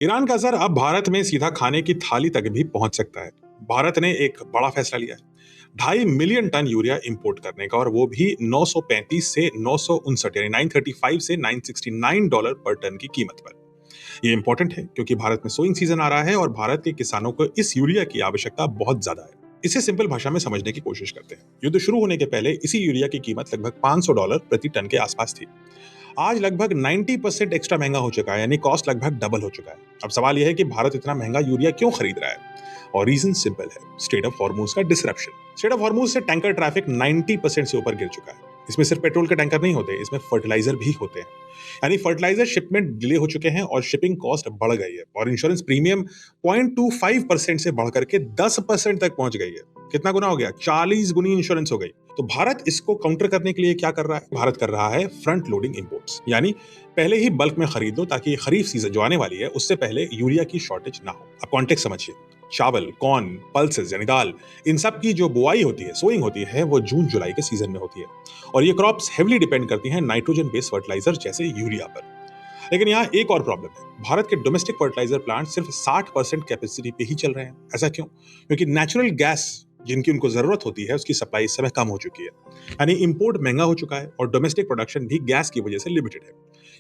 Iran का असर अब भारत में सीधा खाने की थाली तक भी पहुंच सकता है। भारत ने एक बड़ा फैसला लिया है, 2.5 मिलियन टन यूरिया इंपोर्ट करने का, और वो भी 935 से 959 यानी 935 से $969 पर टन की कीमत पर। ये इंपॉर्टेंट है क्योंकि भारत में सोइंग सीजन आ रहा है और भारत के किसानों को इस यूरिया की आवश्यकता बहुत ज्यादा है। इसे सिंपल भाषा में समझने की कोशिश करते हैं। युद्ध शुरू होने के पहले इसी यूरिया की कीमत लगभग $500 प्रति टन के आसपास थी। आज लगभग 90% एक्स्ट्रा महंगा हो चुका है, यानी कॉस्ट लगभग डबल हो चुका है। अब सवाल यह है कि भारत इतना महंगा यूरिया क्यों खरीद रहा है, और रीजन सिंपल है, स्ट्रेट ऑफ हॉर्मूज का डिसरप्शन। स्ट्रेट ऑफ हॉर्मूज से टैंकर ट्रैफिक 90% से ऊपर गिर चुका है। इसमें सिर्फ पेट्रोल के टैंकर नहीं होते, इसमें फर्टिलाइजर भी होते हैं। यानी फर्टिलाइजर शिपमेंट डिले हो चुके हैं और शिपिंग कॉस्ट बढ़ गई है, और इंश्योरेंस प्रीमियम 0.25% से बढ़कर के 10% तक पहुंच गई है। कितना गुना हो गया? 40 गुनी इंश्योरेंस हो गई। तो भारत इसको काउंटर करने के लिए क्या कर रहा है? भारत कर रहा है फ्रंट लोडिंग इंपोर्ट्स, यानी पहले ही बल्क में खरीद लो ताकि खरीफ सीजन जो आने वाली है उससे पहले यूरिया की शॉर्टेज ना हो। अब कॉन्टेक्स्ट समझिए, चावल, कॉर्न, पल्सेस यानी दाल, इन सब की जो बुआई होती है, सोइंग होती है, वो जून जुलाई के सीजन में होती है, और ये क्रॉप्स हेवली डिपेंड करती हैं नाइट्रोजन बेस्ड फर्टिलाइजर जैसे यूरिया पर। लेकिन यहाँ एक और प्रॉब्लम है, भारत के डोमेस्टिक फर्टिलाइजर प्लांट सिर्फ 60% कैपेसिटी पे ही चल रहे हैं। ऐसा क्यों? क्योंकि नेचुरल गैस जिनकी उनको जरूरत होती है उसकी सप्लाई इस समय कम हो चुकी है, यानी इंपोर्ट महंगा हो चुका है और डोमेस्टिक प्रोडक्शन भी गैस की वजह से लिमिटेड है।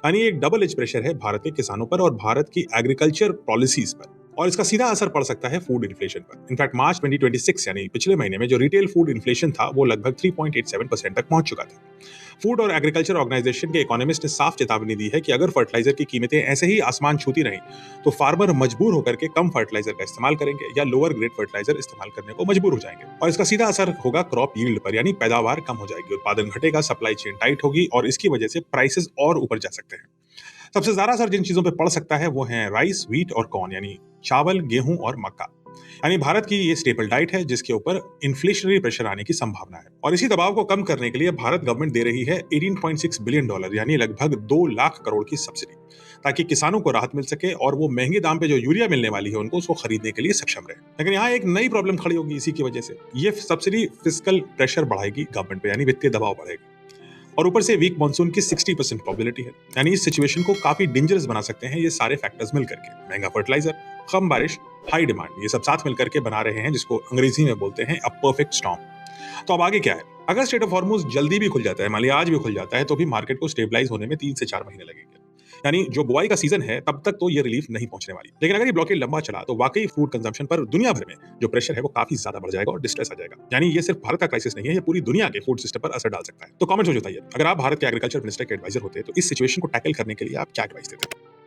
यानी एक डबल एज प्रेशर है भारत के किसानों पर और भारत की एग्रीकल्चर पॉलिसीज पर, और इसका सीधा असर पड़ सकता है फूड इन्फ्लेशन पर। इनफैक्ट मार्च 2026 यानी पिछले महीने में जो रिटेल फूड इन्फ्लेशन था वो लगभग 3.87% तक पहुंच चुका था। फूड और एग्रीकल्चर ऑर्गेनाइजेशन के इकोनॉमिस्ट ने साफ चेतावनी दी है कि अगर फर्टिलाइजर की कीमतें ऐसे ही आसमान छूती रहीं तो फार्मर मजबूर होकर के कम फर्टिलाइजर का इस्तेमाल करेंगे या लोअर ग्रेड फर्टिलाइजर इस्तेमाल करने को मजबूर हो जाएंगे, और इसका सीधा असर होगा क्रॉप यील्ड पर, यानी पैदावार कम हो जाएगी, उत्पादन घटेगा, सप्लाई चेन टाइट होगी, और इसकी वजह से प्राइसेस और ऊपर जा सकते हैं। सबसे ज्यादा असर जिन चीजों पर पड़ सकता है वो है राइस, व्हीट और कॉर्न, यानी चावल, गेहूं और मक्का। यानी भारत की ये स्टेपल डाइट है जिसके ऊपर इन्फ्लेशनरी प्रेशर आने की संभावना है, और इसी दबाव को कम करने के लिए भारत गवर्नमेंट दे रही है $18.6 बिलियन यानी लगभग 2 लाख करोड़ की सब्सिडी, ताकि किसानों को राहत मिल सके और वो महंगे दाम पे जो यूरिया मिलने वाली है उनको उसको खरीदने के लिए सक्षम रहे। लेकिन यहाँ एक नई प्रॉब्लम खड़ी होगी इसी की वजह से, ये सब्सिडी फिस्कल प्रेशर बढ़ाएगी गवर्नमेंट पे, यानी वित्तीय दबाव बढ़ेगा, और ऊपर से वीक मानसून की 60% प्रोबेबिलिटी है। यानी इस सिचुएशन को काफी डेंजरस बना सकते हैं ये सारे फैक्टर्स मिलकर के। महंगा फर्टिलाइजर, कम बारिश, हाई डिमांड, ये सब साथ मिलकर के बना रहे हैं जिसको अंग्रेजी में बोलते हैं अ परफेक्ट स्टॉर्म। तो अब आगे क्या है? अगर स्ट्रेट ऑफ हॉर्मूज जल्दी भी खुल जाता है, मान लिया आज भी खुल जाता है, तो भी मार्केट को स्टेबलाइज होने में 3 से 4 महीने लगेंगे। यानी जो बुआई का सीजन है तब तक तो ये रिलीफ नहीं पहुंचने वाली। लेकिन अगर ये ब्लॉकेड लंबा चला तो वाकई फूड कंजम्पशन पर दुनिया भर में जो प्रेशर है वो काफी ज्यादा बढ़ जाएगा और डिस्ट्रेस आ जाएगा। यानी ये सिर्फ भारत का क्राइसिस नहीं है, ये पूरी दुनिया के फूड सिस्टम पर असर डाल सकता है। तो कमेंट में बताइए, अगर आप भारत के एग्रीकल्चर मिनिस्टर के एडवाइजर होते तो इस सिचुएशन को टैकल करने के लिए आप क्या एडवाइस देते?